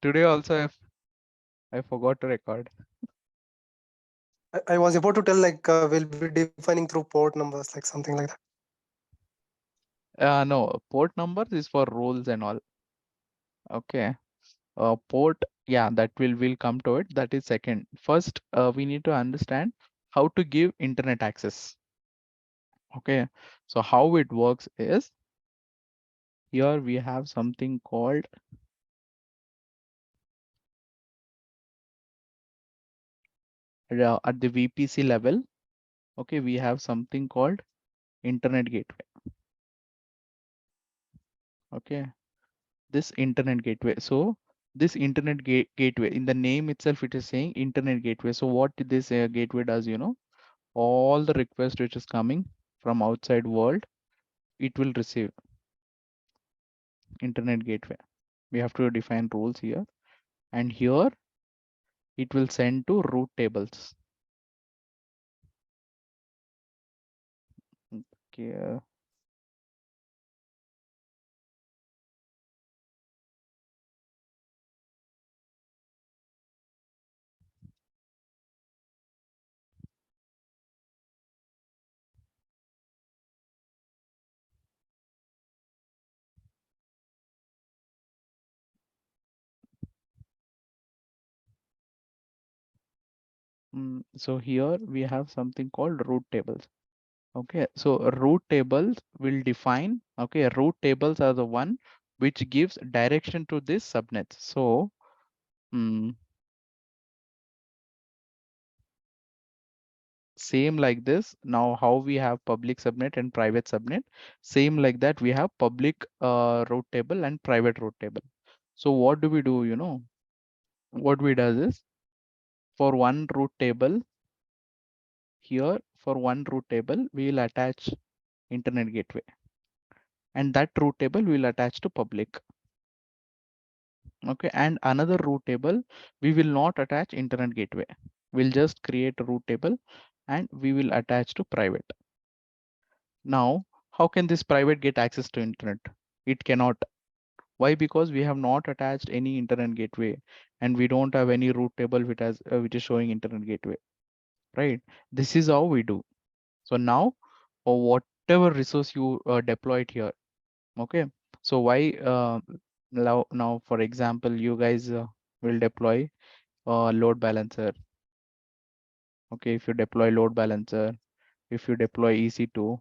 Today also I forgot to record. I was about to tell like we'll be defining through port numbers, like something like that. No, port numbers is for roles and all. Okay. Port, yeah, that will come to it. That is second. First, we need to understand how to give internet access. Okay. So how it works is here we have something called at the VPC level. Okay, we have something called internet gateway. Okay, this internet gateway. So this internet gateway, in the name itself, it is saying internet gateway. So what this gateway does, all the request which is coming from outside world, it will receive internet gateway. We have to define rules here, and here it will send to route tables. Okay. So here we have something called route tables. Okay, so route tables will define, okay, route tables are the one which gives direction to this subnet. So same like this. Now how we have public subnet and private subnet, same like that we have public route table and private route table. So what do? What we does is for one route table here, for one route table, we will attach internet gateway, and that route table will attach to public. Okay, and another route table, we will not attach internet gateway. We'll just create a route table and we will attach to private. Now, how can this private get access to internet? It cannot. Why? Because we have not attached any internet gateway and we don't have any route table which is showing internet gateway, right? This is how we do. So now, or whatever resource you deployed here, okay. So why now, for example, you guys will deploy load balancer. Okay, if you deploy load balancer, if you deploy EC2,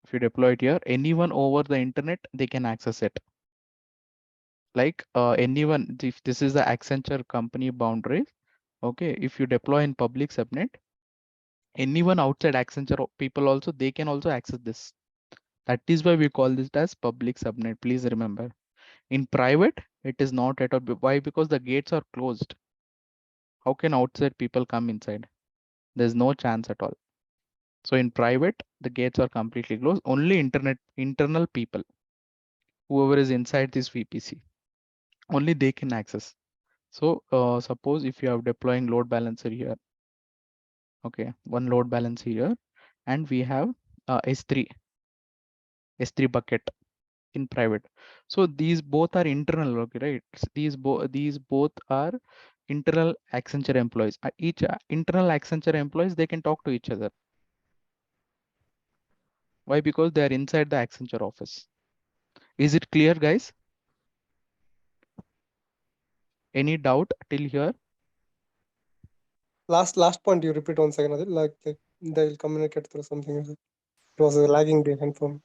if you deploy it here, anyone over the internet, they can access it. Like anyone, if this is the Accenture company boundaries, okay, if you deploy in public subnet, anyone outside Accenture people also, they can also access this. That is why we call this as public subnet. Please remember. In private, it is not at all. Why? Because the gates are closed. How can outside people come inside? There's no chance at all. So in private, the gates are completely closed. Only internal people, whoever is inside this VPC, only they can access. So suppose if you are deploying load balancer here, okay, one load balancer here, and we have S3 bucket in private. So these both are internal, okay, right? These both are internal Accenture employees. Each internal Accenture employees, they can talk to each other. Why? Because they are inside the Accenture office. Is it clear, guys? Any doubt till here? Last point you repeat once again, Adil, like they'll communicate through something. It was lagging behind for me.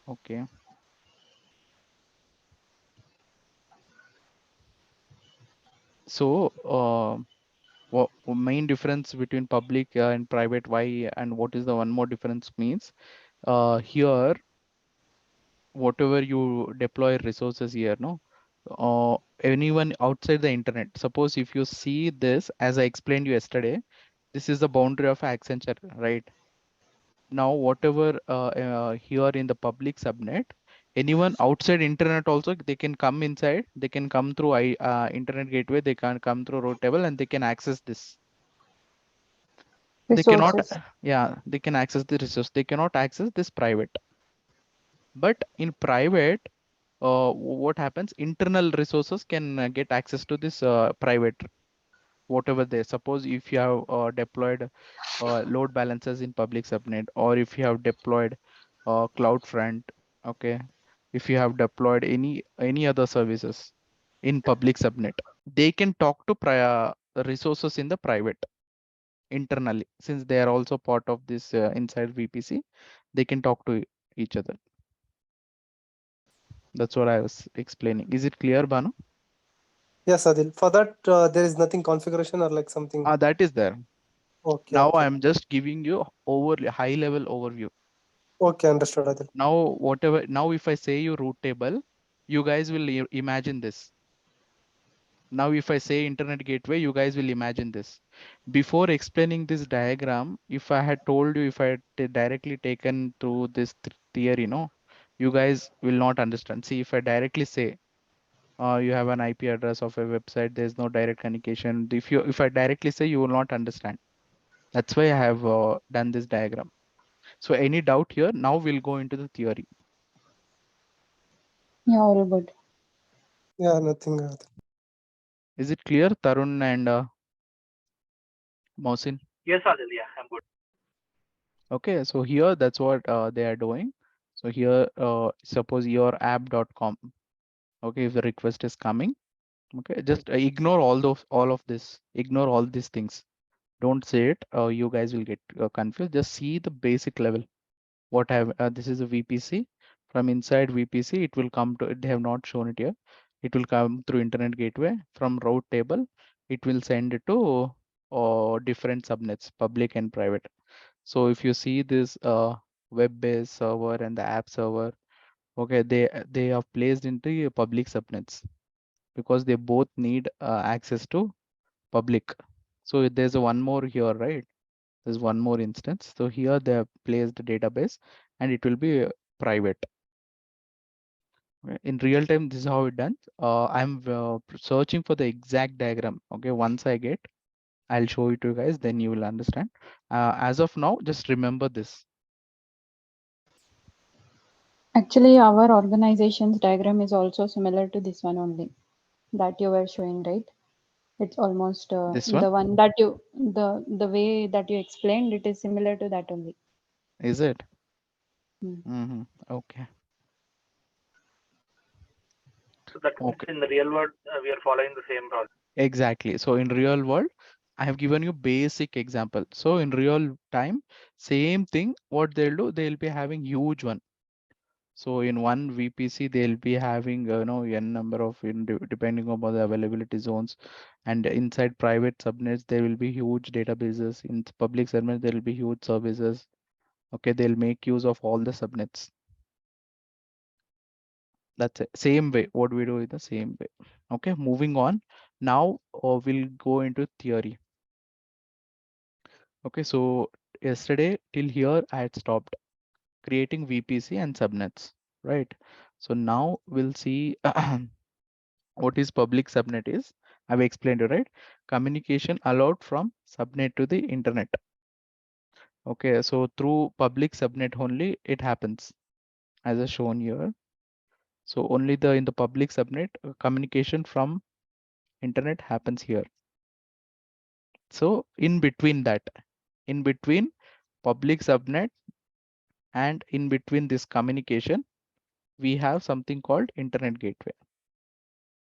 Okay. So what main difference between public and private, why, and what is the one more difference means? Here, whatever you deploy resources here, no, anyone outside the internet. Suppose if you see this, as I explained you yesterday, this is the boundary of Accenture, right? Now, whatever here in the public subnet, anyone outside internet also, they can come inside, they can come through internet gateway, they can come through route table and they can access this. They cannot, yeah, they can access the resource. They cannot access this private. But in private, what happens? Internal resources can get access to this private, whatever they suppose. If you have deployed load balancers in public subnet, or if you have deployed CloudFront, okay, if you have deployed any other services in public subnet, they can talk to prior resources in the private internally, since they are also part of this inside VPC. They can talk to each other. That's what I was explaining. Is it clear, Banu? Yes, Adil. For that, there is nothing configuration or like something. That is there. Okay, Now okay. I'm just giving you high level overview. Okay, understood, Adil. Now whatever, now if I say you root table, you guys will imagine this. Now if I say internet gateway, you guys will imagine this. Before explaining this diagram, if I had told you, if I had directly taken through this theory, no, you guys will not understand. See, if I directly say you have an IP address of a website, there's no direct communication. If I directly say, you will not understand. That's why I have done this diagram. So any doubt here? Now we'll go into the theory. Yeah, all good. Yeah, nothing, Adil. Is it clear, Tarun and Mohsin? Yes, Adil. Yeah, I'm good. Okay, so here that's what they are doing. So here, suppose your app.com. Okay, if the request is coming, okay, just ignore all of this. Ignore all these things. Don't say it. You guys will get confused. Just see the basic level. What have this is a VPC. From inside VPC, it will come to. They have not shown it here. It will come through internet gateway. From route table, it will send it to different subnets, public and private. So if you see this web-based server and the app server, okay, they are placed into your public subnets because they both need access to public. So there's a one more here, right? There's one more instance. So here they have placed the database and it will be private. Okay, in real time, this is how it done. I'm searching for the exact diagram. Okay, once I get, I'll show it to you guys, then you will understand. As of now, just remember this. Actually, our organization's diagram is also similar to this one only that you were showing, right? It's almost This one, the one that you the way that you explained. It is similar to that only. is it? Hmm. Okay. So that means Okay. in the real world, we are following the same process. Exactly. So in real world, I have given you basic example. So in real time, same thing. What they'll do, they'll be having huge one. So in one VPC, they'll be having n number of depending upon the availability zones, and inside private subnets there will be huge databases. In public subnets there will be huge services. Okay, they'll make use of all the subnets. That's it. Same way. What we do is the same way. Okay, moving on. Now we'll go into theory. Okay, so yesterday till here I had stopped creating VPC and subnets, right? So now we'll see what is public subnet is. I've explained it, right? Communication allowed from subnet to the internet. Okay, so through public subnet only it happens as I shown here. So only in the public subnet communication from internet happens here. So in between public subnet and in between this communication, we have something called internet gateway.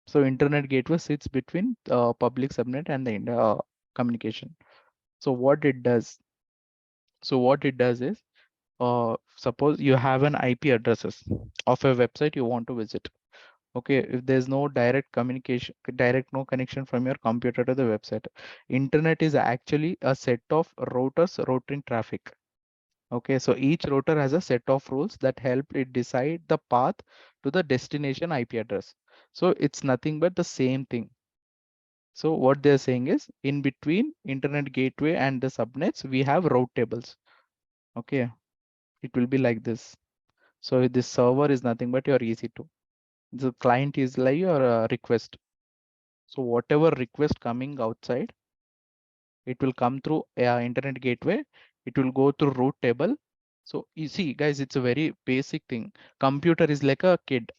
So internet gateway sits between public subnet and the communication. So what it does is, suppose you have an IP addresses of a website you want to visit. Okay, if there's no direct communication, no connection from your computer to the website, internet is actually a set of routers routing traffic. Okay, so each router has a set of rules that help it decide the path to the destination IP address. So it's nothing but the same thing. So what they're saying is, in between internet gateway and the subnets, we have route tables. Okay, it will be like this. So this server is nothing but your EC2. The client is like your request. So whatever request coming outside, it will come through internet gateway. It will go through route table. So you see, guys, it's a very basic thing. Computer is like a kid.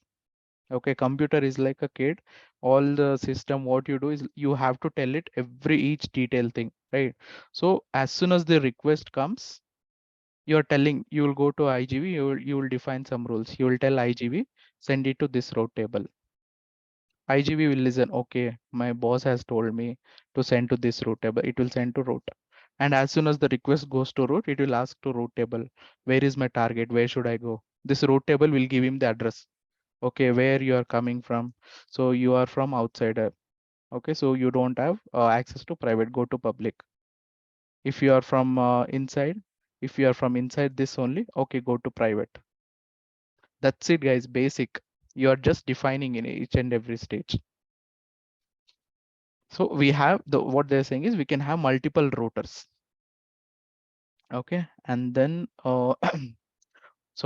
Okay, computer is like a kid. All the system, what you do is you have to tell it each detail thing, right? So as soon as the request comes, you're telling, you will go to IGV, you will define some rules. You will tell IGV, send it to this route table. IGV will listen. Okay, my boss has told me to send to this route table. It will send to route. And as soon as the request goes to route, it will ask to route table, where is my target? Where should I go? This route table will give him the address. Okay, where you are coming from. So you are from outsider. Okay, so you don't have access to private, go to public. If you are from inside, if you are from inside this only, okay, go to private. That's it, guys. Basic. You are just defining in each and every stage. So we have what they're saying is we can have multiple routers. Okay, and then so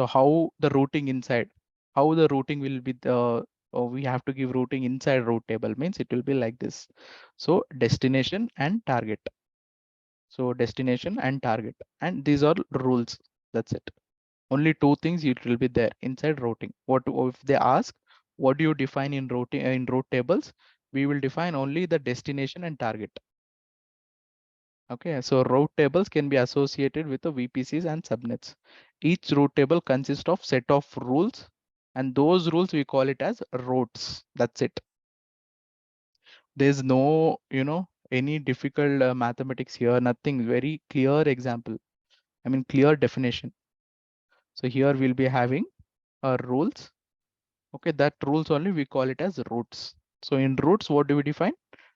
how the routing inside, how the routing will be the, we have to give routing inside route table, means it will be like this. So destination and target. So destination and target, and these are rules. That's it. Only two things it will be there inside routing. What if they ask, what do you define in routing in route tables? We will define only the destination and target. Okay, so route tables can be associated with the VPCs and subnets. Each route table consists of set of rules, and those rules we call it as routes. That's it. There's no, any difficult mathematics here, nothing. Very clear example. I mean, clear definition. So here we'll be having rules. Okay, that rules only we call it as routes. So in routes, what do we define?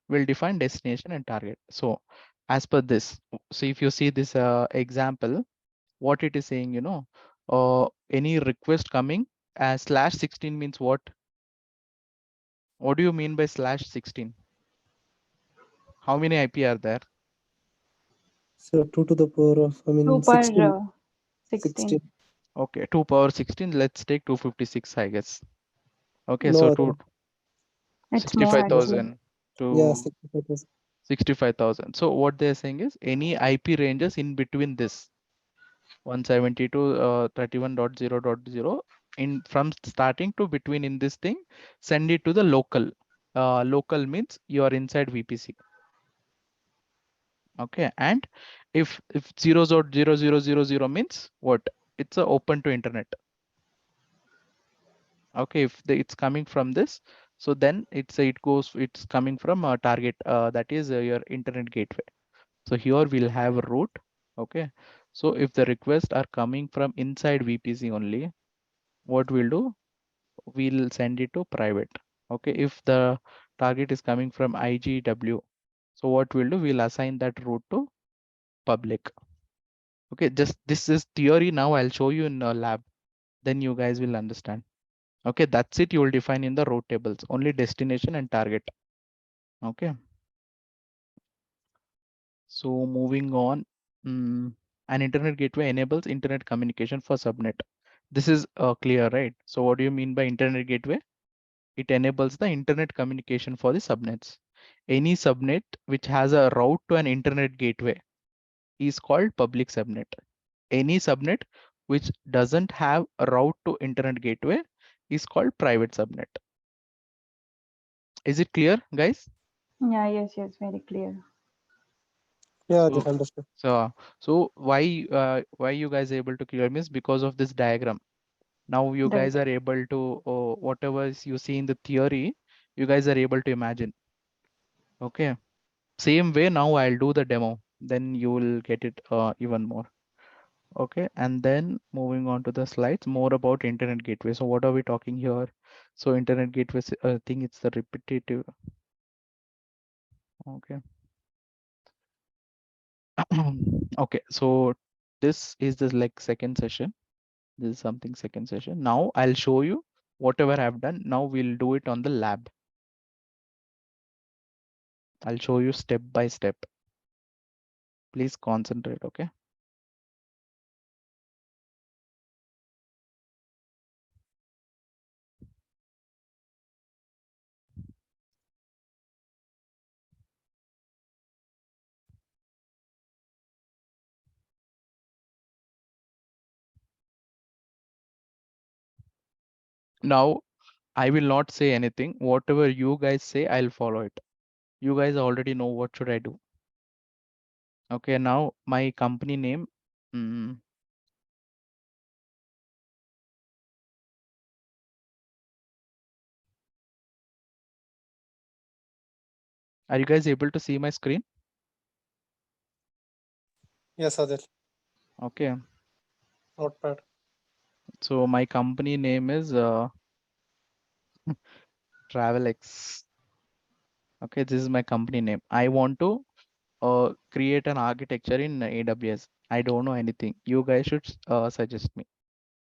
We'll define destination and target. So as per this, so if you see this example, what it is saying, any request coming as /16 means what? What do you mean by /16? How many IP are there? So 2 to the power of, 2 per 16. 16. Okay, 2 power 16. Let's take 256, I guess. Okay, so No, to It's more actually. 65,000 yeah, to 65,000. 65,000. So what they're saying is any IP ranges in between this 170 to 31.0.0 in from starting to between in this thing, send it to the local. Local means you are inside VPC. Okay, and if 0.0.0.0 means what? It's a open to internet. Okay, if it's coming from this, so then it's coming from a target, that is your internet gateway. So here we'll have a route. Okay, so if the requests are coming from inside VPC only, what we'll do, we'll send it to private. Okay, if the target is coming from IGW, so what we'll do, we'll assign that route to public. Okay, just this is theory. Now I'll show you in a lab, then you guys will understand. Okay, that's it. You will define in the route tables only destination and target. Okay, so moving on, an internet gateway enables internet communication for subnet. This is clear, right? So what do you mean by internet gateway? It enables the internet communication for the subnets. Any subnet which has a route to an internet gateway is called public subnet. Any subnet which doesn't have a route to internet gateway is called private subnet. Is it clear, guys? Yeah, yes, very clear. Yeah, So, they understood. so why you guys able to clear means because of this diagram. Now you Right. guys are able to, whatever you see in the theory, you guys are able to imagine. Okay. Same way now I'll do the demo, then you will get it even more. Okay, and then moving on to the slides, more about internet gateway. So what are we talking here? So internet gateway, I think it's the repetitive. Okay. Okay, so this is the like second session. This is something second session. Now I'll show you whatever I've done. Now we'll do it on the lab. I'll show you step by step. Please concentrate, okay? Now I will not say anything. Whatever you guys say, I'll follow it. You guys already know what should I do. Okay, now my company name. mm, Are you guys able to see my screen? Yes, Adil. Okay, Notepad. so my company name is TravelX. Okay, this is my company name. I want to create an architecture in AWS. I don't know anything. You guys should suggest me.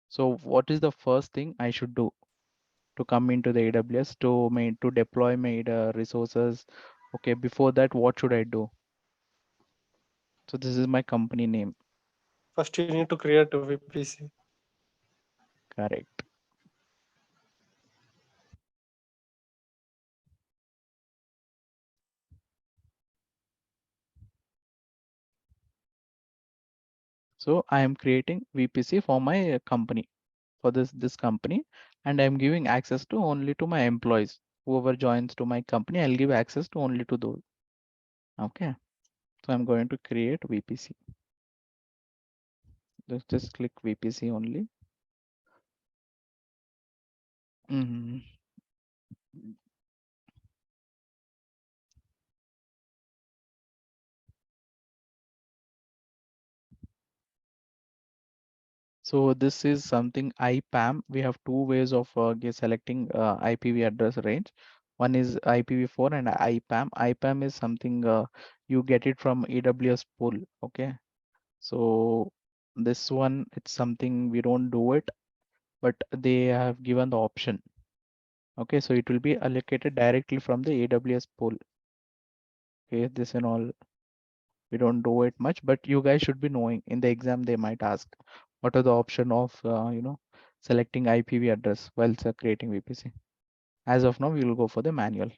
So what is the first thing I should do to come into the AWS to deploy my resources? Okay, before that, what should I do? So this is my company name. First, you need to create a VPC. Correct. So I am creating VPC for my company, for this company, and I'm giving access to only to my employees. Whoever joins to my company, I'll give access to only to those. Okay. So I'm going to create VPC. Just click VPC only. Mhm. So this is something IPAM. We have two ways of selecting IPv address range. One is IPv4 and IPAM. IPAM is something you get it from AWS pool. Okay. So this one, it's something we don't do it, but they have given the option. Okay, so it will be allocated directly from the AWS pool. Okay, this and all, we don't do it much, but you guys should be knowing. In the exam they might ask what are the option of selecting IPv address while creating VPC. As of now, we will go for the manual.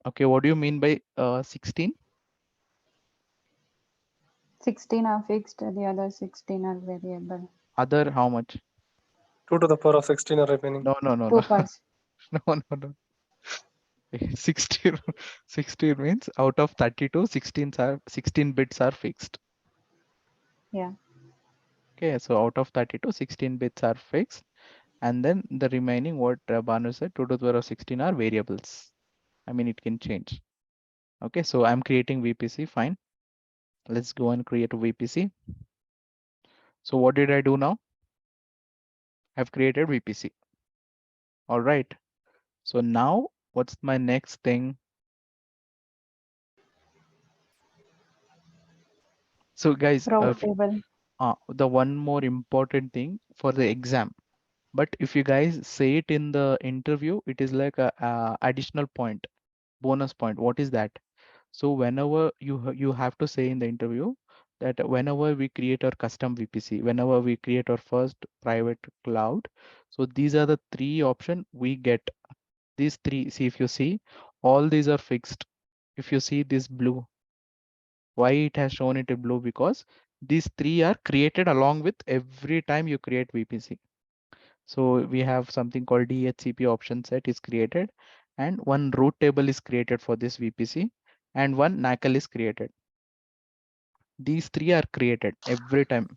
Okay, what do you mean by 16? 16 are fixed, the other 16 are variable. Other how much? 2 to the power of 16 are remaining. No, no, no, Two no. parts. No, no, no. 16, 16 means out of 32, 16 bits are fixed. Yeah. Okay, so out of 32, 16 bits are fixed. And then the remaining, what Banu said, 2 to the power of 16 are variables. I mean, it can change. Okay, so I'm creating VPC, fine. Let's go and create a VPC. So what did I do now? I've created VPC. All right. So now what's my next thing? So guys, Route table. the one more important thing for the exam. But if you guys say it in the interview, it is like a additional point, bonus point. What is that? So whenever you have to say in the interview that whenever we create our custom VPC, whenever we create our first private cloud, so these are the three options we get. These three, see if you see, all these are fixed. If you see this blue, why it has shown it in blue? Because these three are created along with every time you create VPC. So we have something called DHCP option set is created, and one route table is created for this VPC, and one NACL is created. These three are created every time.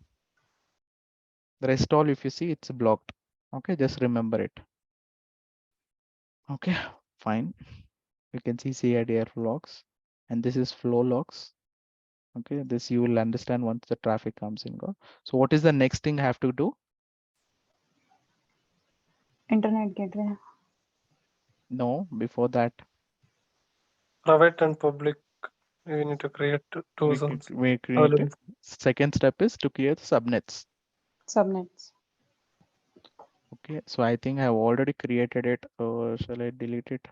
The rest all, if you see, it's blocked. Okay, just remember it. Okay, fine. You can see CIDR logs, and this is flow logs. Okay, this you will understand once the traffic comes in. Go. So what is the next thing I have to do? Internet gateway. No, before that, Private and public, we need to create two we zones. created. Second step is to create subnets. Subnets. Okay, so I think I have already created it, or shall I delete it?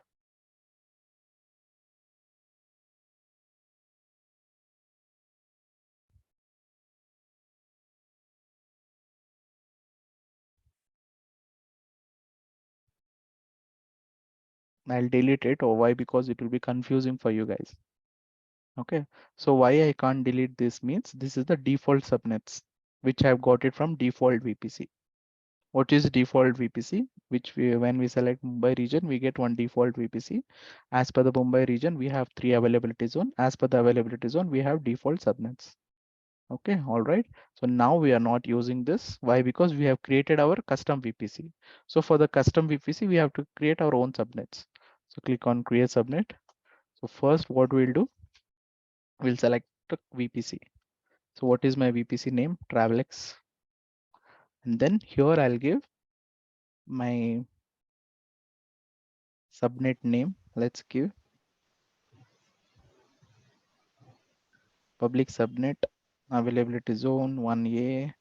I'll delete it, or why? Because it will be confusing for you guys. Okay, so why I can't delete this means this is the default subnets, which I've got it from default VPC. What is default VPC? Which we, when we select Mumbai region, we get one default VPC. As per the Mumbai region, we have 3 availability zone. As per the availability zone, we have default subnets. Okay, all right. So now we are not using this. Why? Because we have created our custom VPC. So for the custom VPC, we have to create our own subnets. So click on create subnet. So first what we'll do, we'll select the VPC. So what is my VPC name? Travelex. And then here I'll give my subnet name. Let's give public subnet availability zone 1A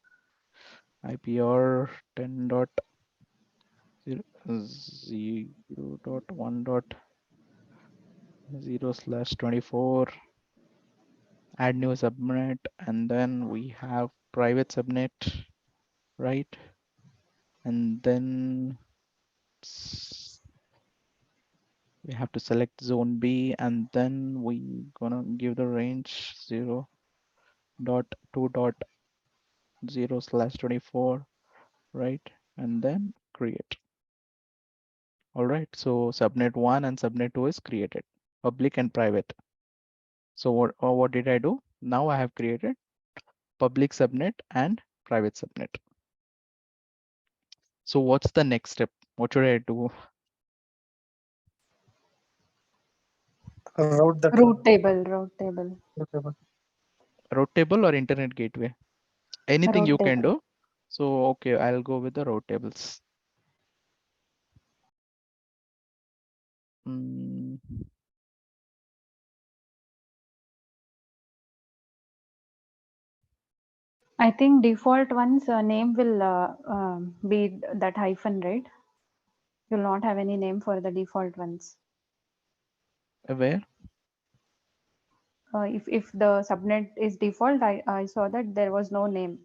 IPR 10.0.1.0/24. Add new subnet, and then we have private subnet, right? And then we have to select zone B, and then we gonna give the range 0.2.0/24, right? And then create. All right, so subnet 1 and subnet 2 is created, public and private. So what did I do? Now I have created public subnet and private subnet. So what's the next step? What should I do? Route that Route table, route table, route table. Route table or internet gateway? Anything route you can table. do. So okay, I'll go with the route tables. Mm, I think default one's name will be that hyphen, right? You'll not have any name for the default ones. where? If the subnet is default, I saw that there was no name.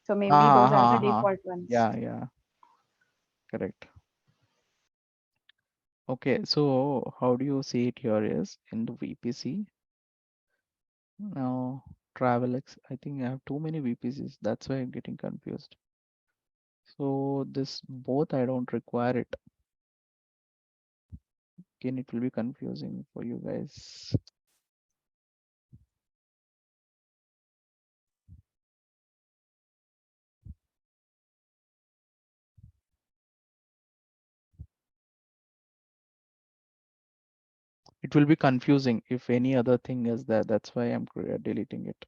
So maybe those are the default ones. Yeah, correct. Okay, so how do you see it here is in the VPC. Now Travelex, I think I have too many VPCs. That's why I'm getting confused. So this both I don't require it. Again, it will be confusing for you guys. It will be confusing if any other thing is there. That's why I'm deleting it.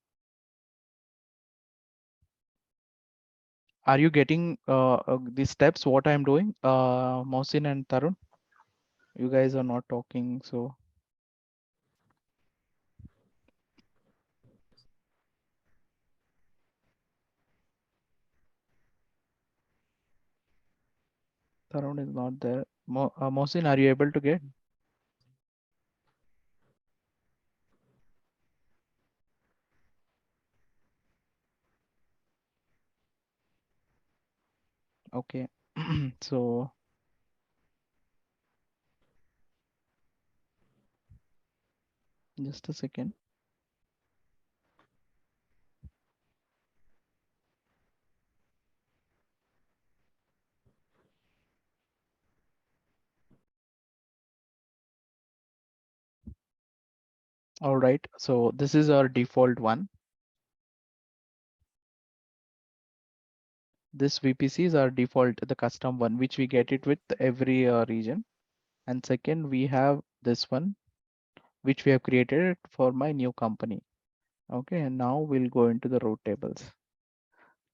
Are you getting the steps what I'm doing? Mohsin and Tarun, you guys are not talking, so Tarun is not there. Mohsin, are you able to get? Okay, so just a second. All right, so this is our default one. This VPC is our default, the custom one, which we get it with every region. And second, we have this one, which we have created for my new company. Okay, and now we'll go into the route tables.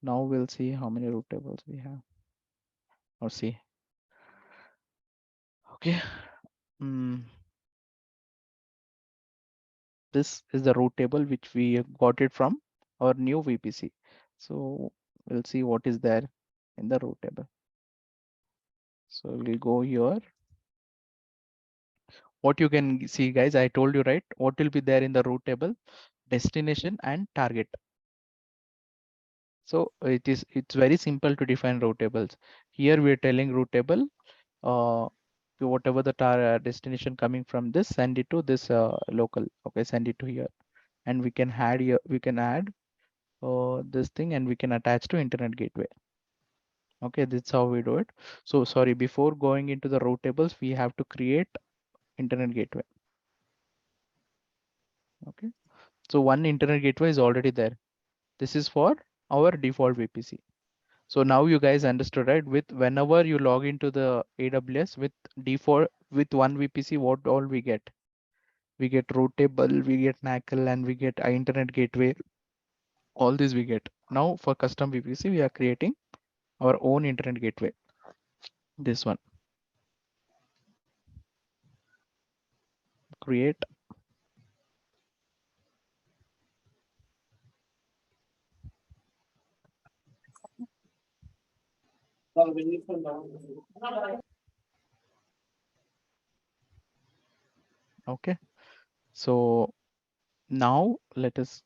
Now we'll see how many route tables we have. Or see. Okay. This is the route table which we got it from our new VPC. So we'll see what is there in the route table. So we'll go here. What you can see, guys, I told you, right? What will be there in the route table? Destination and target. So it's very simple to define route tables. Here we're telling route table whatever the destination coming from this, send it to this local. Okay, send it to here, and we can add here, we can add this thing, and we can attach to internet gateway. Okay, that's how we do it. So sorry, before going into the route tables, we have to create internet gateway. Okay, so one internet gateway is already there. This is for our default VPC. So now you guys understood, right? With whenever you log into the AWS with default with one VPC, what all we get? We get route table, we get NACL, and we get internet gateway. All these we get. Now for custom VPC, we are creating our own internet gateway. This one. Create. Okay. So now let us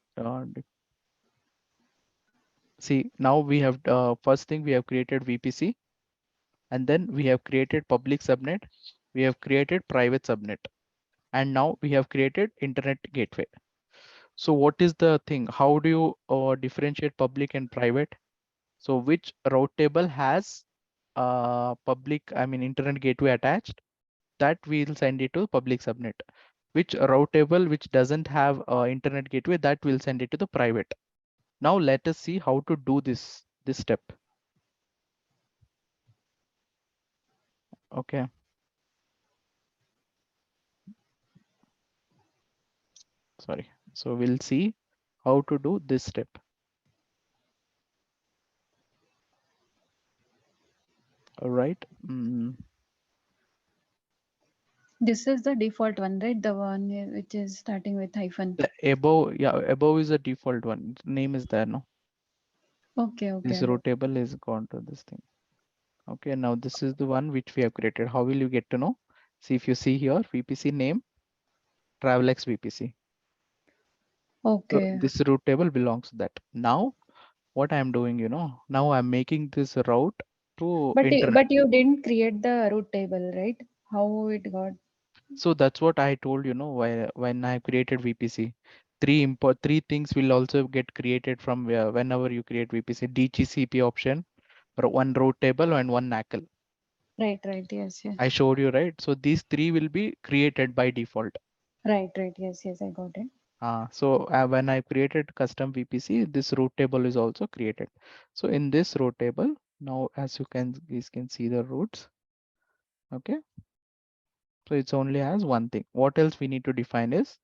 see. Now we have first thing, we have created VPC, and then we have created public subnet. We have created private subnet, and now we have created internet gateway. So what is the thing? How do you differentiate public and private? So which route table has public, I mean internet gateway attached, that we'll send it to public subnet. Which route table which doesn't have internet gateway, that will send it to the private. Now let us see how to do this step. Okay. Sorry. So we'll see how to do this step. All right. This is the default one, right? The one which is starting with hyphen. The above, yeah, above is the default one. Name is there, no? Okay, okay. This row table is gone to this thing. Okay, now this is the one which we have created. How will you get to know? See, if you see here, VPC name, TravelX VPC. Okay. So this route table belongs to that. Now, what I'm doing, now I'm making this route to internet. But you didn't create the route table, right? How it got? So that's what I told, when I created VPC. Three things will also get created from whenever you create VPC: DHCP option, one route table, and one NACL. Right, yes. I showed you, right? So these three will be created by default. Right, yes, I got it. So when I created custom VPC, this route table is also created. So in this route table, now as you can see the routes. Okay. So it's only has one thing. What else we need to define is,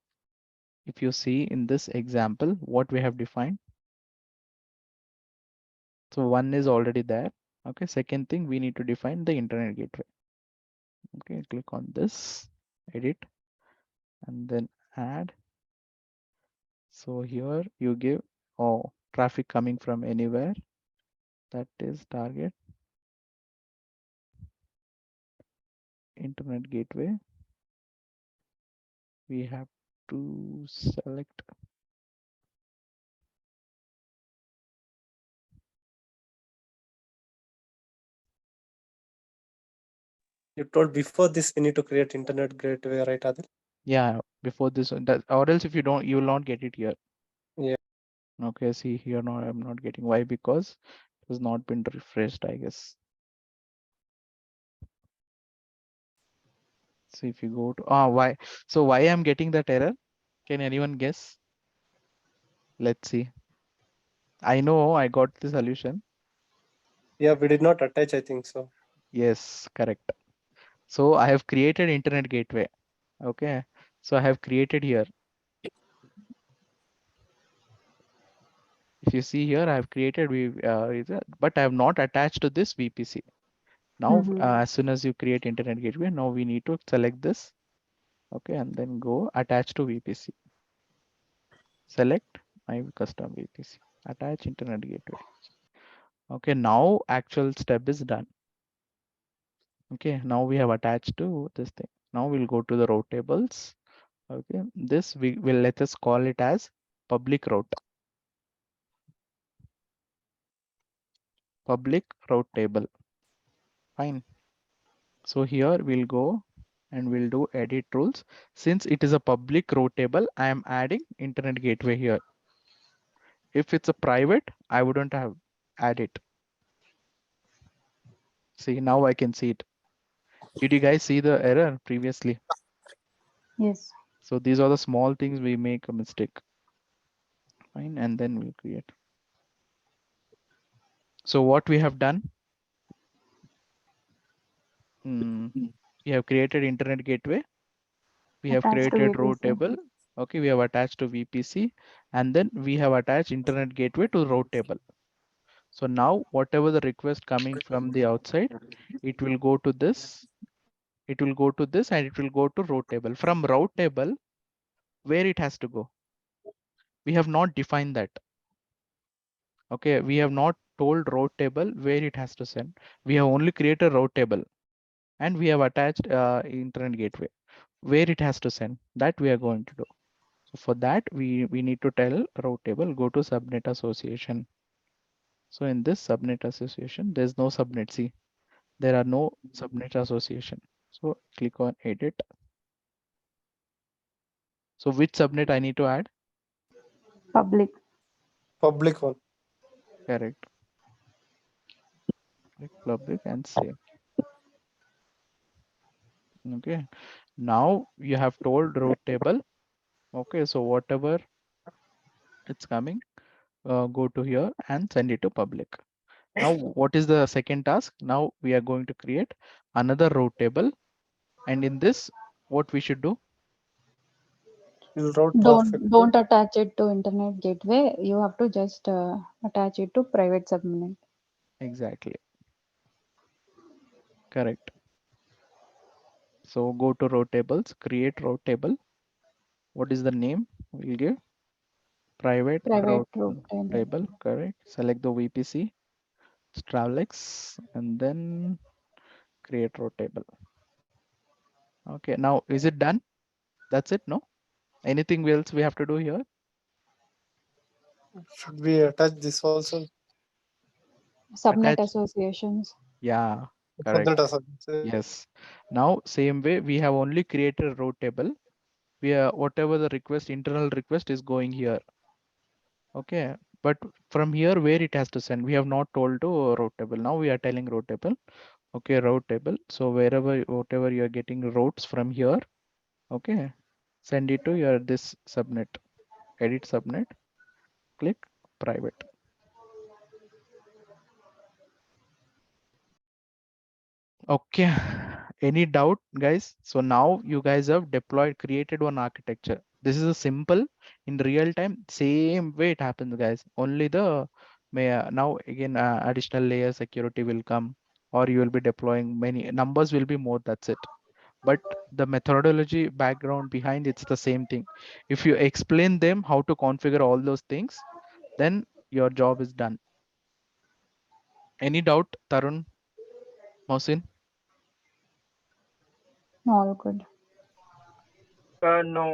if you see in this example, what we have defined. So one is already there. Okay. Second thing, we need to define the internet gateway. Okay. Click on this, edit, and then add. So here you give traffic coming from anywhere. That is target internet gateway. We have to select. You told before this we need to create internet gateway, right, Adil? Yeah, before this, or else if you don't, you will not get it here. Yeah. Okay, see here now I'm not getting. Why? Because it has not been refreshed, I guess. So if you go to why? So why I'm getting that error? Can anyone guess? Let's see. I know I got the solution. Yeah, we did not attach, I think so. Yes, correct. So I have created internet gateway. Okay, so I have created here. If you see here, I have created but I have not attached to this VPC. Now, as soon as you create internet gateway, now we need to select this. Okay, and then go attach to VPC. Select my custom VPC. Attach internet gateway. Okay, now actual step is done. Okay, now we have attached to this thing. Now we'll go to the route tables. Okay, this we will let us call it as public route. Public route table. Fine. So here we'll go and we'll do edit rules. Since it is a public row table, I am adding internet gateway here. If it's a private, I wouldn't have add it. See, now I can see it. Did you guys see the error previously? Yes. So these are the small things we make a mistake. Fine, and then we'll create. So what we have done, we have created internet gateway. We have Attached to created row VPC. table. Okay, we have attached to VPC, and then we have attached internet gateway to row table. So now whatever the request coming from the outside, it will go to this, it will go to this, and it will go to row table. From row table, where it has to go? We have not defined that. Okay, we have not told row table where it has to send. We have only created row table, and we have attached internet gateway. Where it has to send, that we are going to do. So for that, we need to tell row table, go to subnet association. So in this subnet association, there's no subnet. See, there are no subnet association. So click on edit. So which subnet I need to add? Public. Public one. Correct. Click public and save. Okay. Now you have told row table. Okay. So whatever it's coming, go to here and send it to public. Now, what is the second task? Now we are going to create another row table. And in this, what we should do? We'll route traffic. Don't attach it to internet gateway. You have to just attach it to private subnet. Exactly. Correct. So go to row tables, create row table. What is the name? We'll give private row row table. Correct. Select the VPC, Travelex, and then create row table. Okay. Now, is it done? That's it. No. Anything else we have to do here? Should we attach this also? Subnet Attach. associations. Yeah. Correct. Subnet association. Yes. Now, same way, we have only created a row table. We are whatever the request, internal request is going here. Okay. But from here, where it has to send, we have not told to row table. Now we are telling row table. Okay, row table. So wherever, whatever you are getting routes from here, okay, send it to your this subnet, edit subnet, click private. Okay, any doubt, guys? So now you guys have deployed, created one architecture. This is a simple in real time, same way it happens, guys. Only the now again additional layer security will come, or you will be deploying many numbers will be more. That's it. But the methodology background behind it's the same thing. If you explain them how to configure all those things, then your job is done. Any doubt, Tarun, Mohsin? All good. No,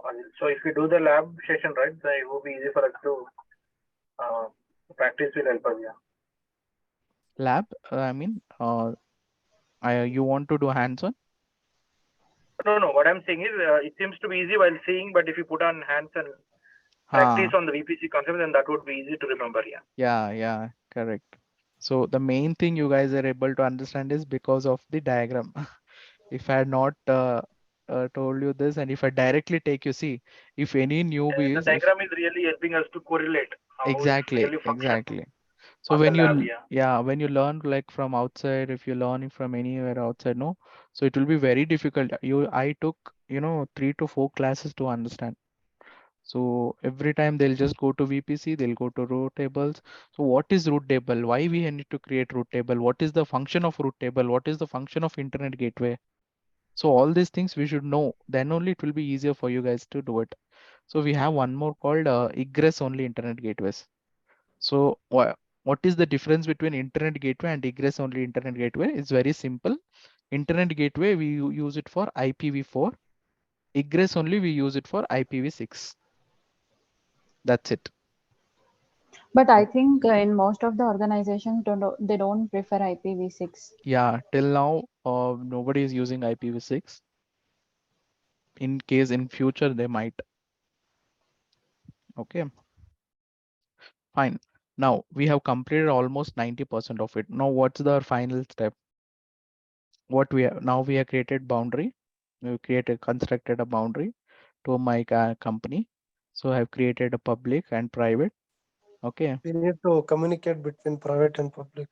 Anil. So if we do the lab session, right, then it will be easy for us to practice will help us. Yeah. Lab, I mean, you want to do hands-on? No. What I'm saying is, it seems to be easy while seeing, but if you put on hands and practice on the VPC concept, then that would be easy to remember. Yeah. Yeah, correct. So the main thing you guys are able to understand is because of the diagram. If I had not told you this, and if I directly take you, see, if any The newbies, diagram is really helping us to correlate how it really functions. exactly. So on when the you, lab, when you learn like from outside, if you learn from anywhere outside, no, so it will be very difficult. I took, 3 to 4 classes to understand. So every time they'll just go to VPC, they'll go to root tables. So what is root table? Why we need to create root table? What is the function of root table? What is the function of internet gateway? So all these things we should know. Then only it will be easier for you guys to do it. So we have one more called egress only internet gateways. So what is the difference between internet gateway and egress only internet gateway? It's very simple. Internet gateway, we use it for IPv4. Egress only, we use it for IPv6. That's it. But I think in most of the organizations they don't prefer IPv6. Yeah, till now nobody is using IPv6. In case in future they might. Okay, fine. Now we have completed almost 90% of it. Now what's the final step? What we have now, we have created boundary. We constructed a boundary to my company. So I have created a public and private. Okay. We need to communicate between private and public.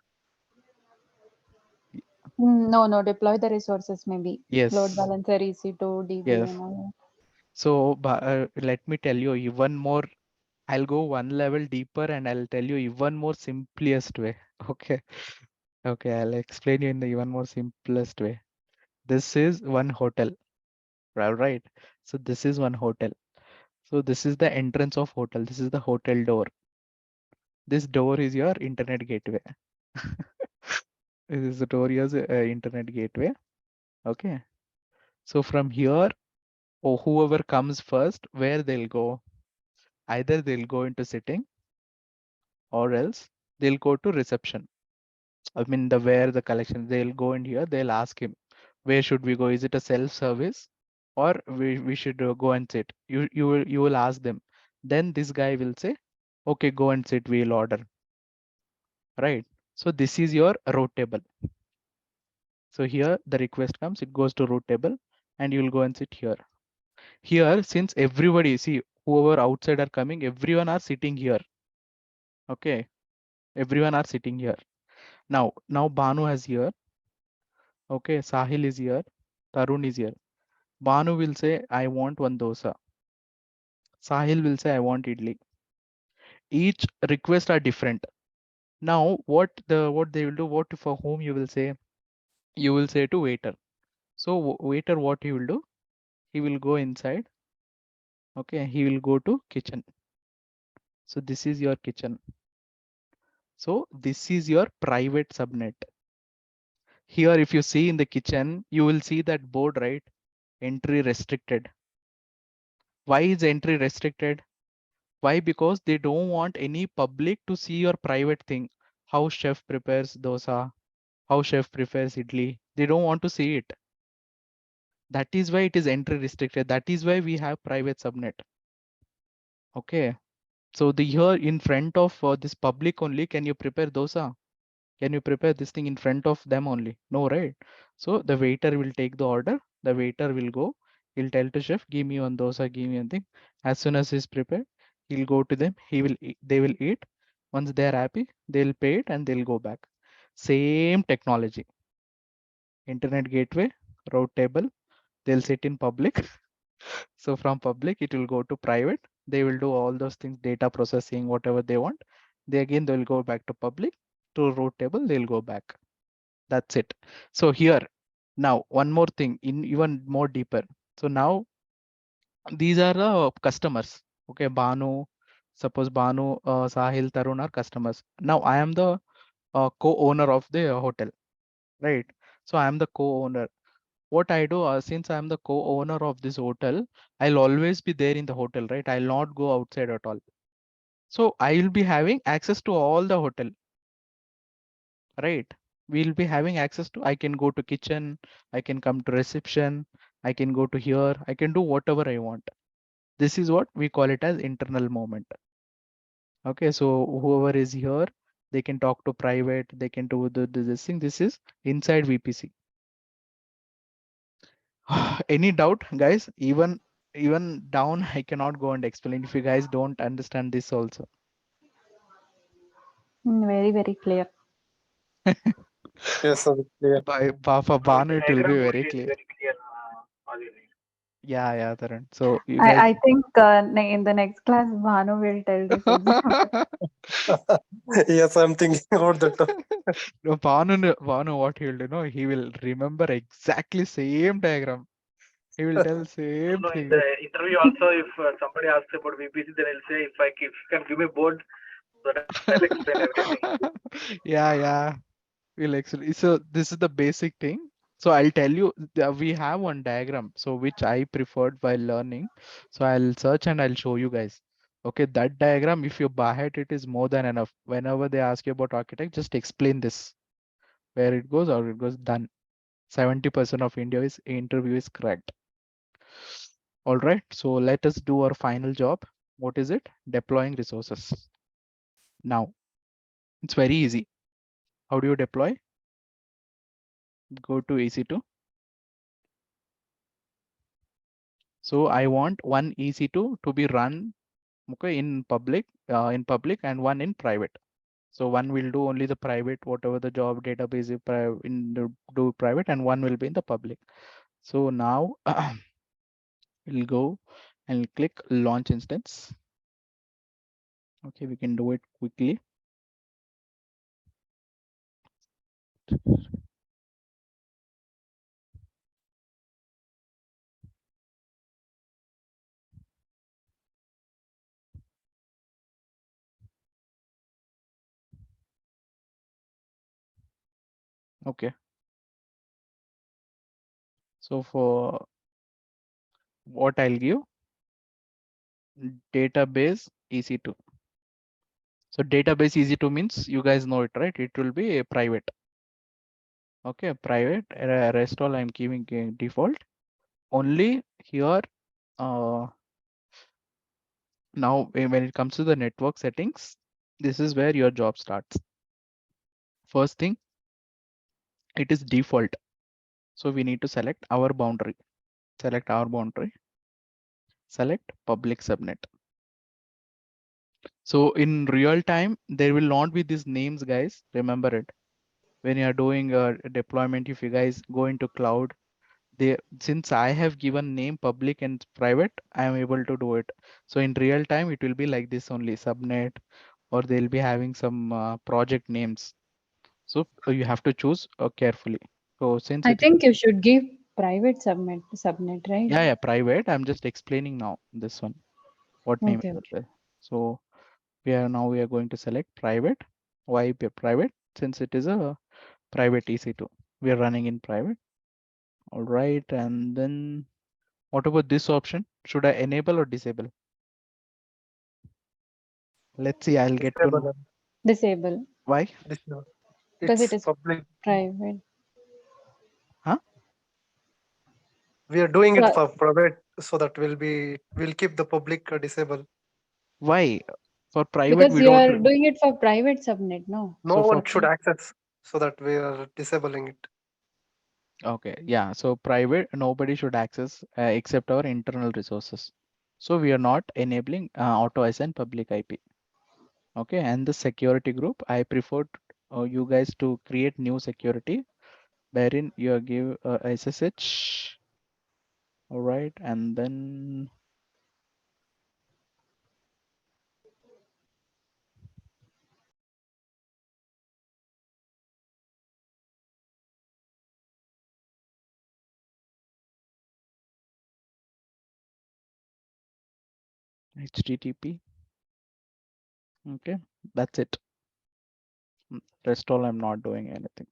No, deploy the resources maybe. Yes. Load balancer, EC2, DB, Yes. and all. So let me tell you even more. I'll go one level deeper and I'll tell you even more simplest way. Okay. Okay, I'll explain you in the even more simplest way. This is one hotel. All right. So this is one hotel. So this is the entrance of hotel. This is the hotel door. This door is your internet gateway. This is the door is internet gateway. Okay. So from here, or whoever comes first, where they'll go? Either they'll go into sitting or else they'll go to reception. I mean where the collection, they'll go in here, they'll ask him, where should we go? Is it a self-service or we should go and sit? You will ask them. Then this guy will say, okay, go and sit, we'll order. Right. So this is your route table. So here the request comes, it goes to route table and you will go and sit here. Here, since everybody, see, whoever outside are coming, everyone are sitting here. Okay. Everyone are sitting here. Now Banu has here. Okay, Sahil is here. Tarun is here. Banu will say, I want one dosa. Sahil will say, I want idli. Each request are different. Now, what they will do, what for whom you will say? You will say to waiter. So waiter, what he will do? He will go inside. Okay, he will go to kitchen. So this is your kitchen. So this is your private subnet. Here, if you see in the kitchen, you will see that board, right? Entry restricted. Why is entry restricted? Why? Because they don't want any public to see your private thing. How chef prepares dosa, how chef prepares idli. They don't want to see it. That is why it is entry restricted. That is why we have private subnet. Okay. So the here in front of this public only, can you prepare dosa? Can you prepare this thing in front of them only? No, right? So the waiter will take the order. The waiter will go. He'll tell to chef, give me one dosa, give me one thing. As soon as he's prepared, he'll go to them. He will eat, they will eat. Once they are happy, they'll pay it and they'll go back. Same technology. Internet gateway, route table. They'll sit in public. So from public, it will go to private. They will do all those things, data processing, whatever they want. They'll go back to public. To route table, they'll go back. That's it. So here, now one more thing, in even more deeper. So now these are the customers. Okay, Banu, suppose Banu, Sahil, Tarun are customers. Now I am the co-owner of the hotel, right? So I am the co-owner. What I do, since I am the co-owner of this hotel, I'll always be there in the hotel, right? I'll not go outside at all. So I will be having access to all the hotel, right? We'll be having access to, I can go to kitchen, I can come to reception, I can go to here, I can do whatever I want. This is what we call it as internal movement. Okay, so whoever is here, they can talk to private, they can do this thing. This is inside VPC. Any doubt, guys? Even down, I cannot go and explain if you guys don't understand this also. Very, very clear. Yes, sir. Clear. For Banu, it will be Diagram very only is clear. very clear. Adil. Yeah, Tarun. So you guys. I think in the next class, Bhanu will tell this example. Yes, I'm thinking about that. No, Banu, what he will do, no, he will remember exactly same diagram. He will tell same No, in thing. the interview also, if somebody asks about VPC, then I'll say, if you can give me board, so that I'll explain everything. Yeah. We'll actually. So this is the basic thing. So I'll tell you, we have one diagram, so which I preferred while learning. So I'll search and I'll show you guys. Okay, that diagram, if you buy it is more than enough. Whenever they ask you about architect, just explain this. Where it goes or it goes, done. 70% of India's interview is cracked. All right, so let us do our final job. What is it? Deploying resources. Now, it's very easy. How do you deploy? Go to EC2. So I want one EC2 to be run, okay, in public and one in private. So one will do only the private, whatever the job database is do private, and one will be in the public. So now we'll go and click launch instance. Okay, we can do it quickly. Okay. So for what I'll give, database EC2. So database EC2 means you guys know it, right? It will be a private. Okay, private. Rest all I'm giving default. Only here. Now when it comes to the network settings, this is where your job starts. First thing, it is default. So we need to select our boundary. Select our boundary. Select public subnet. So in real time, there will not be these names, guys. Remember it. When you are doing a deployment, if you guys go into cloud, since I have given name public and private, I am able to do it. So in real time, it will be like this only, subnet, or they'll be having some project names. So you have to choose carefully. So since I think you should give private subnet, right? yeah, private. I'm just explaining now this one. What name is there? So we are going to select private. Why private? Since it is a private EC2. We are running in private. All right, and then what about this option? Should I enable or disable? Let's see. I'll get to know. Disable. Why? Disable. Because It's it is public. private. Huh? We are doing it for private, so that we'll keep the public disabled. Why? For private, Because we you don't. are doing it for private subnet, no? No So one should access, so that we are disabling it. Okay, yeah. So private, nobody should access except our internal resources. So we are not enabling auto assign public IP. Okay, and the security group, I prefer you guys to create new security, wherein you give SSH. All right, and then HTTP. Okay, that's it. Rest all I'm not doing anything.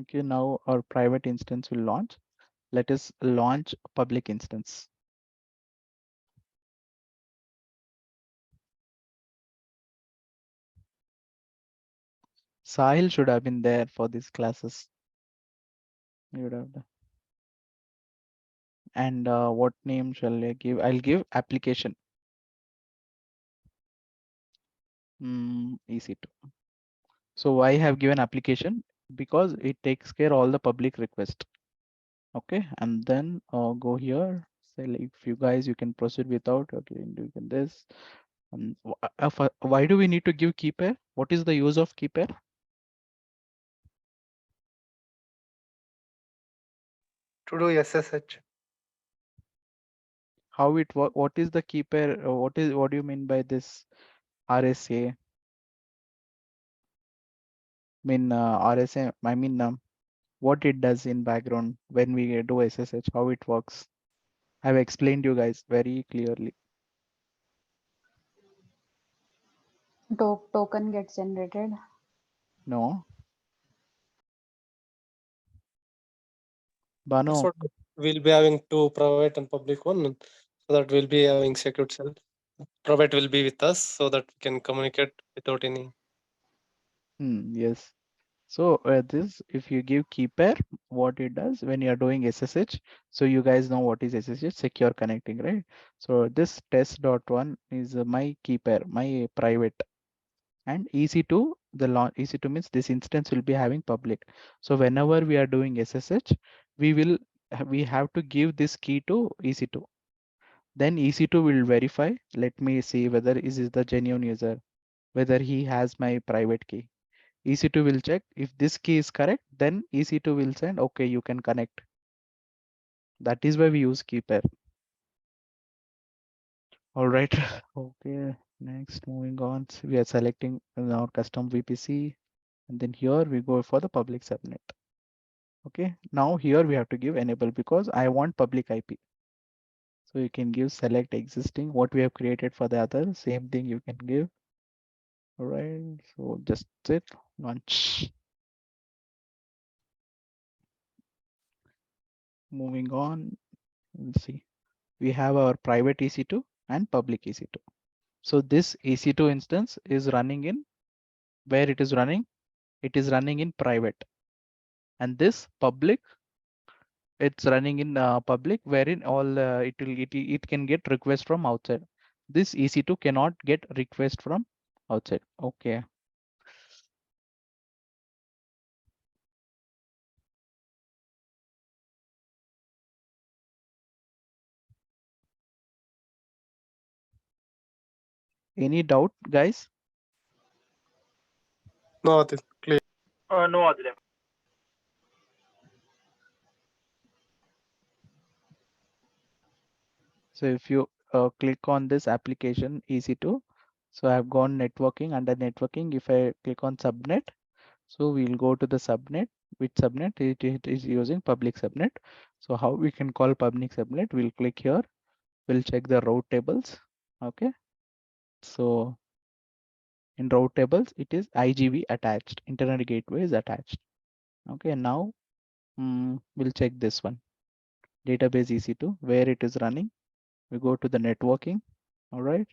Okay, now our private instance will launch. Let us launch public instance. Sahil should have been there for these classes. You would have done. And what name shall I give? I'll give application. EC2. So why I have given application? Because it takes care all the public request. Okay, and then go here. Say like, if you guys, you can proceed without. Okay, you can this. Why do we need to give key pair? What is the use of key pair? To do SSH. How it work? What is the key pair? What do you mean by this RSA? RSA. I mean what it does in background when we do SSH, how it works. I've explained you guys very clearly. Token gets generated. No. Bano. So we'll be having two private and public one, so that we'll be having secured cell. private will be with us so that we can communicate without any. Yes. So this, if you give key pair, what it does when you are doing SSH, so you guys know what is SSH, secure connecting, right? So this test.1 is my key pair, my private, and EC2, EC2 means this instance will be having public. So whenever we are doing SSH, we have to give this key to EC2. Then EC2 will verify. Let me see whether is the genuine user, whether he has my private key. EC2 will check if this key is correct, then EC2 will send, okay, you can connect. That is why we use key pair. All right. Okay. Next, moving on. So we are selecting our custom VPC, and then here we go for the public subnet. Okay. Now here we have to give enable because I want public IP. So you can give select existing, what we have created for the other, same thing you can give. All right. So just it launch. Moving on, let's see. We have our private EC2 and public EC2. So this EC2 instance is running in where it is running. It is running in private, and this public, it's running in public, wherein all it can get request from outside. This EC2 cannot get request from outside. Okay. Any doubt, guys? No, it is clear. No, Adilem. So if you click on this application EC2, so I've gone networking. Under networking, if I click on subnet, so we'll go to the subnet. Which subnet? It is using public subnet. So how we can call public subnet? We'll click here. We'll check the route tables. Okay. So in route tables, it is IGV attached. Internet gateway is attached. Okay. Now we'll check this one. Database EC2, where it is running. We go to the networking. All right.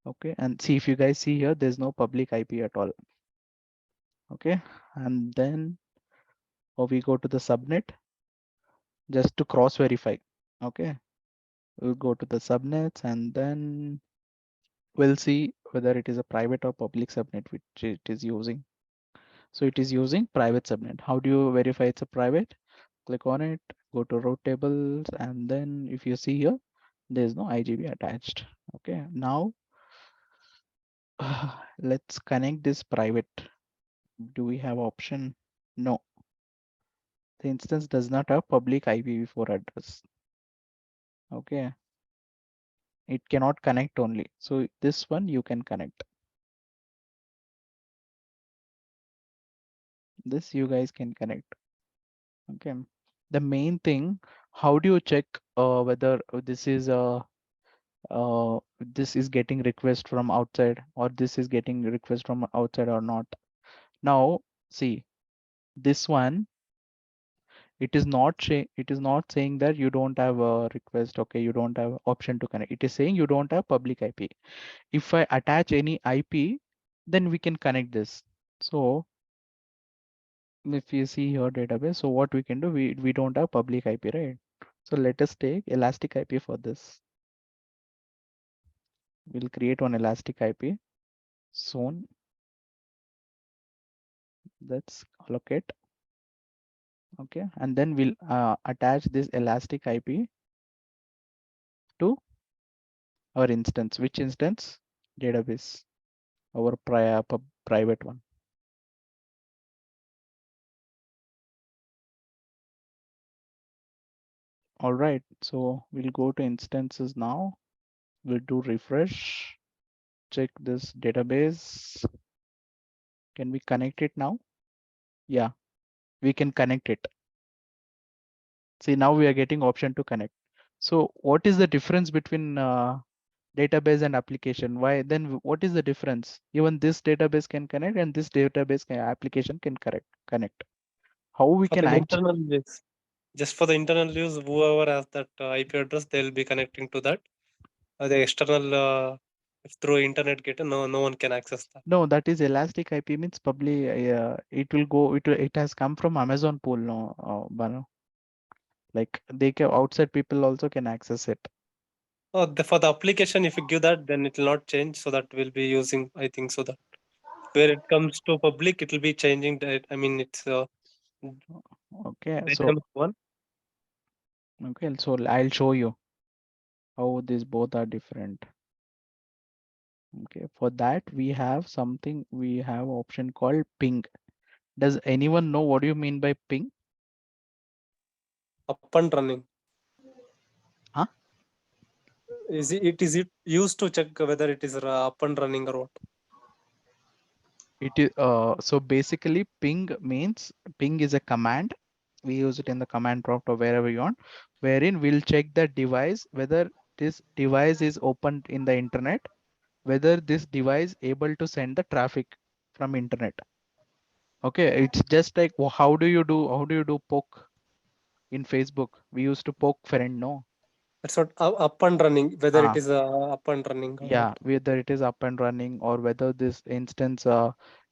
Okay. And see, if you guys see here, there's no public IP at all. Okay. And then we go to the subnet just to cross verify. Okay. We'll go to the subnets and then we'll see whether it is a private or public subnet which it is using. So it is using private subnet. How do you verify it's a private? Click on it, go to route tables, and then if you see here, there's no IGB attached. Okay, now let's connect this private. Do we have option? No. The instance does not have public IPv4 address. Okay. It cannot connect only. So this one you can connect. This you guys can connect. Okay. The main thing, how do you check whether this is this is getting request from outside or this is getting request from outside or not? Now see this one. It is not saying that you don't have a request. Okay, you don't have option to connect. It is saying you don't have public IP. If I attach any IP, then we can connect this. So if you see your database, so what we can do, we don't have public IP, right? So let us take elastic IP for this. We'll create one elastic IP zone. Let's allocate. Okay, and then we'll attach this elastic IP to our instance. Which instance? Database, our private one. All right, so we'll go to instances now. We'll do refresh, check this database. Can we connect it now? Yeah, we can connect it. See, now we are getting option to connect. So what is the difference between database and application? Why then? What is the difference? Even this database can connect and this database application can connect. How we For can the actually internal use, just for the internal use, whoever has that IP address, they'll be connecting to that. The external If through internet gateway, no one can access that. No, that is elastic IP means probably it will go. It has come from Amazon pool. No, Banu. Like they can outside people also can access it. Oh, for the application, if you give that, then it will not change. So that will be using, I think, so that where it comes to public, it will be changing that. I mean, it's okay. So dynamic one. okay, so I'll show you how these both are different. Okay, for that we have something. We have option called ping. Does anyone know what do you mean by ping? Up and running. Huh? Is it used to check whether it is up and running or what? It is so basically ping means ping is a command. We use it in the command prompt or wherever you want, wherein we'll check the device whether this device is opened in the internet, whether this device able to send the traffic from internet. Okay, it's just like how do you do poke in Facebook? We used to poke friend, no? That's what up and running, whether it is up and running or Yeah, what. whether it is up and running or whether this instance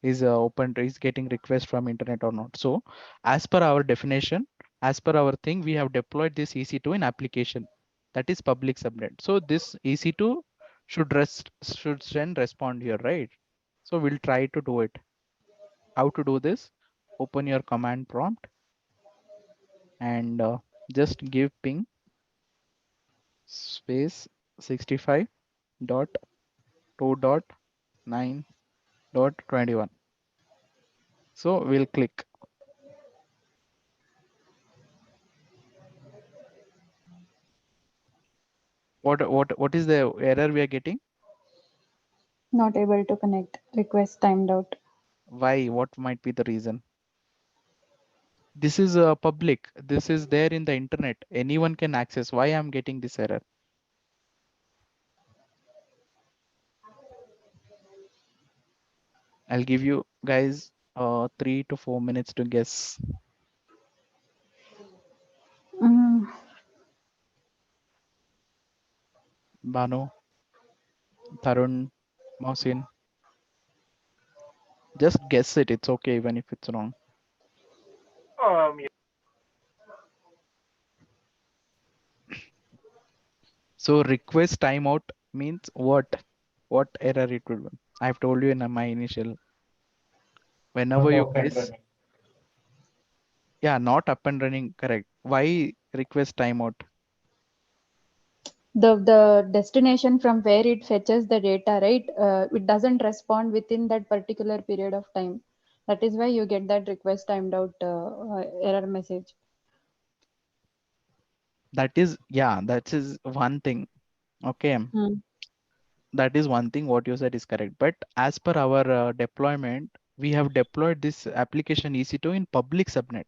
is is getting request from internet or not. So as per our definition, as per our thing, we have deployed this EC2 in application that is public subnet. So this EC2 should send respond here, right? So we'll try to do it. How to do this? Open your command prompt and just give ping space 65.2.9.21. So we'll click. What is the error we are getting? Not able to connect. Request timed out. Why? What might be the reason? This is public. This is there in the internet. Anyone can access. Why I'm getting this error? I'll give you guys 3 to 4 minutes to guess. Banu, Tarun, Mohsin. Just guess it. It's okay even if it's wrong. Yeah. So request timeout means what? What error it will be? I've told you in my initial. Whenever you guys, yeah, not up and running, correct. Why request timeout? The destination from where it fetches the data, right? It doesn't respond within that particular period of time. That is why you get that request timed out error message. That is, yeah, that is one thing. Okay. That is one thing. What you said is correct. But as per our deployment, we have deployed this application EC2 in public subnet,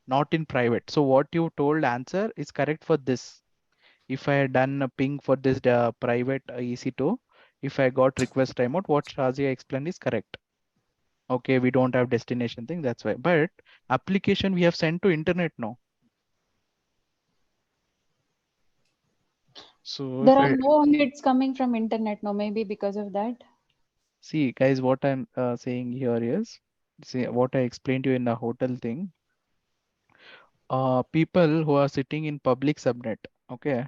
not in private. So what you told answer is correct for this. If I had done a ping for this private EC2, if I got request timeout, what Shazia explained is correct. Okay, we don't have destination thing, that's why. But application we have sent to internet now. So there are no hits coming from internet now, maybe because of that. See, guys, what I'm saying here is, see what I explained to you in the hotel thing. People who are sitting in public subnet, okay,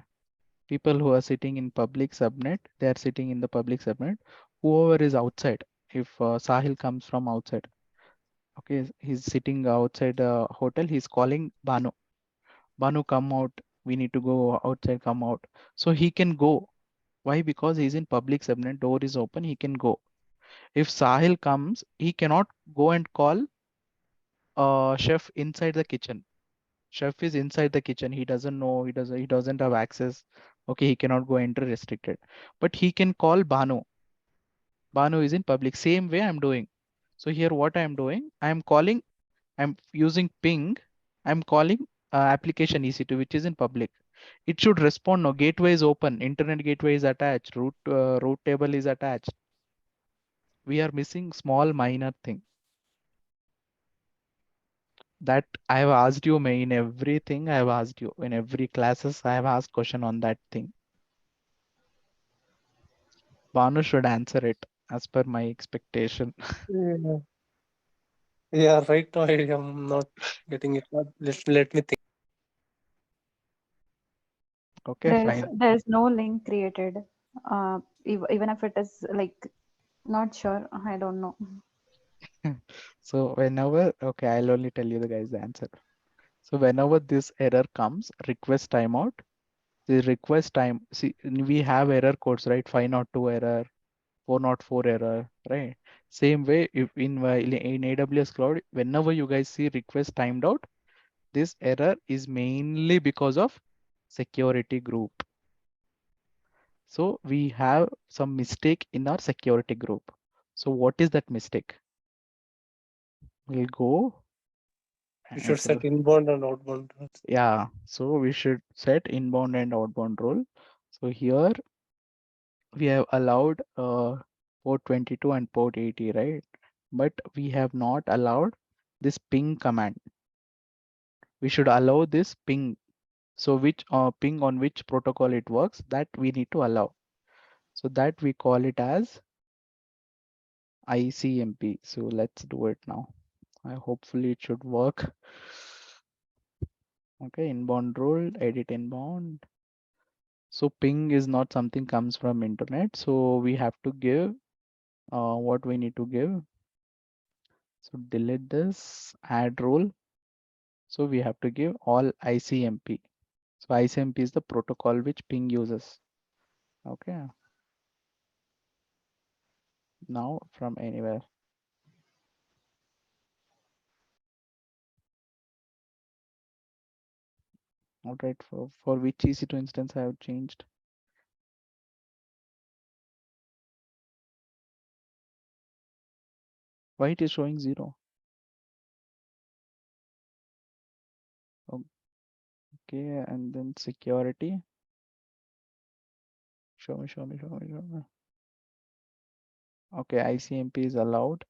people who are sitting in public subnet, they are sitting in the public subnet. Whoever is outside, if Sahil comes from outside, okay, he's sitting outside the hotel, he's calling Banu. Banu, come out. We need to go outside, come out. So he can go. Why? Because he's in public subnet, door is open, he can go. If Sahil comes, he cannot go and call chef inside the kitchen. Chef is inside the kitchen. He doesn't know. He doesn't have access. Okay, he cannot go enter restricted. But he can call Banu. Banu is in public. Same way I'm doing. So here what I'm doing, I'm calling. I'm using ping. I'm calling application EC2, which is in public. It should respond. No, gateway is open. Internet gateway is attached. Root table is attached. We are missing small minor thing. That I have asked you in everything. I have asked you in every classes. I have asked question on that thing. Banu should answer it as per my expectation. Yeah. Yeah, right now I am not getting it. Let me think. Okay, fine. There's no link created. Even if it is like not sure, I don't know. So whenever, okay, I'll only tell you the guys the answer. So whenever this error comes, request timeout, the request time, see, we have error codes, right? 502 error, 404 error, right? Same way, if in AWS cloud, whenever you guys see request timed out, this error is mainly because of security group. So we have some mistake in our security group. So what is that mistake? We'll go. You should set inbound and outbound. Yeah, so we should set inbound and outbound role. So here we have allowed port 22 and port 80, right? But we have not allowed this ping command. We should allow this ping. So which ping on which protocol it works, that we need to allow. So that we call it as ICMP. So let's do it now. Hopefully it should work. Okay, inbound role, edit inbound. So ping is not something comes from internet. So we have to give what we need to give. So delete this, add role. So we have to give all ICMP. So ICMP is the protocol which ping uses. Okay. Now from anywhere. All right, for which EC2 instance I have changed. Why it is showing 0? Okay, and then security. Show me. Okay, ICMP is allowed.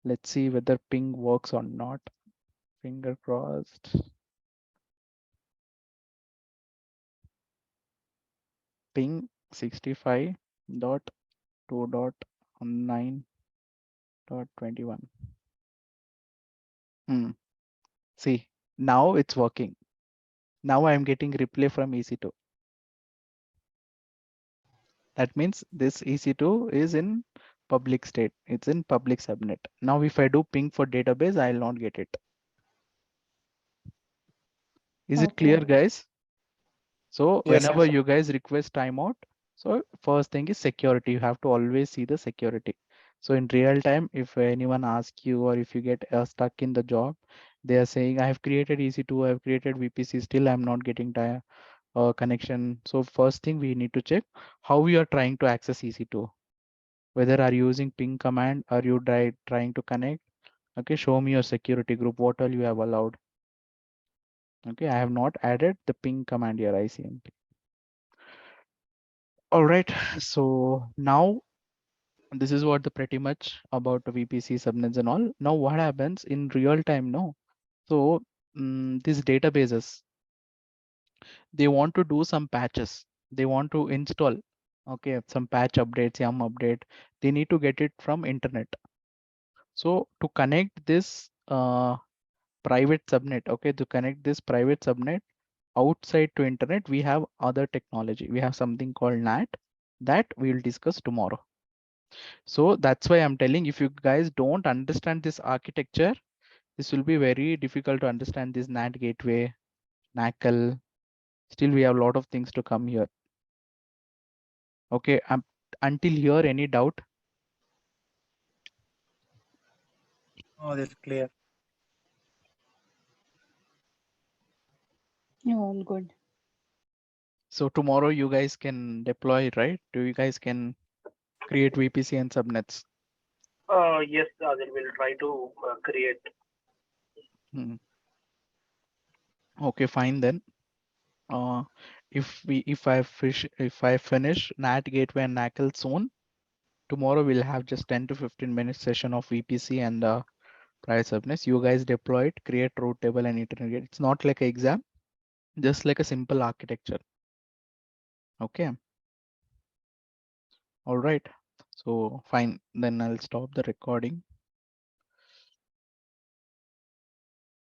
Let's see whether ping works or not. Finger crossed. Ping 65.2.9.21. See, now it's working. Now I'm getting replay from EC2. That means this EC2 is in public state. It's in public subnet. Now if I do ping for database, I'll not get it. Is it clear, guys? So Yes, whenever you guys request timeout, so first thing is security. You have to always see the security. So in real time, if anyone asks you or if you get stuck in the job, they are saying, I have created EC2, I have created VPC, still I'm not getting connection. So first thing we need to check how we are trying to access EC2. Whether are you using ping command, are you trying to connect? Okay, show me your security group, what all you have allowed. Okay, I have not added the ping command here, ICMP. All right, so now this is what the pretty much about the VPC subnets and all. Now what happens in real time? No, so these databases, they want to do some patches. They want to install, okay, some patch updates, YAM update. They need to get it from internet. So to connect this private subnet, okay, to connect this private subnet outside to internet, we have other technology. We have something called NAT that we will discuss tomorrow. So that's why I'm telling, if you guys don't understand this architecture, this will be very difficult to understand this NAT gateway, NACL. Still, we have a lot of things to come here. Okay, until here, any doubt? oh, that's clear. All good. So tomorrow you guys can deploy, right? You guys can create VPC and subnets. Yes, Adil will try to create. Okay, fine then. If I finish NAT gateway and NACL soon, tomorrow we'll have just 10 to 15 minutes session of VPC and private subnets. You guys deploy it, create route table and internet. It's not like an exam, just like a simple architecture. Okay. All right. So fine. Then I'll stop the recording.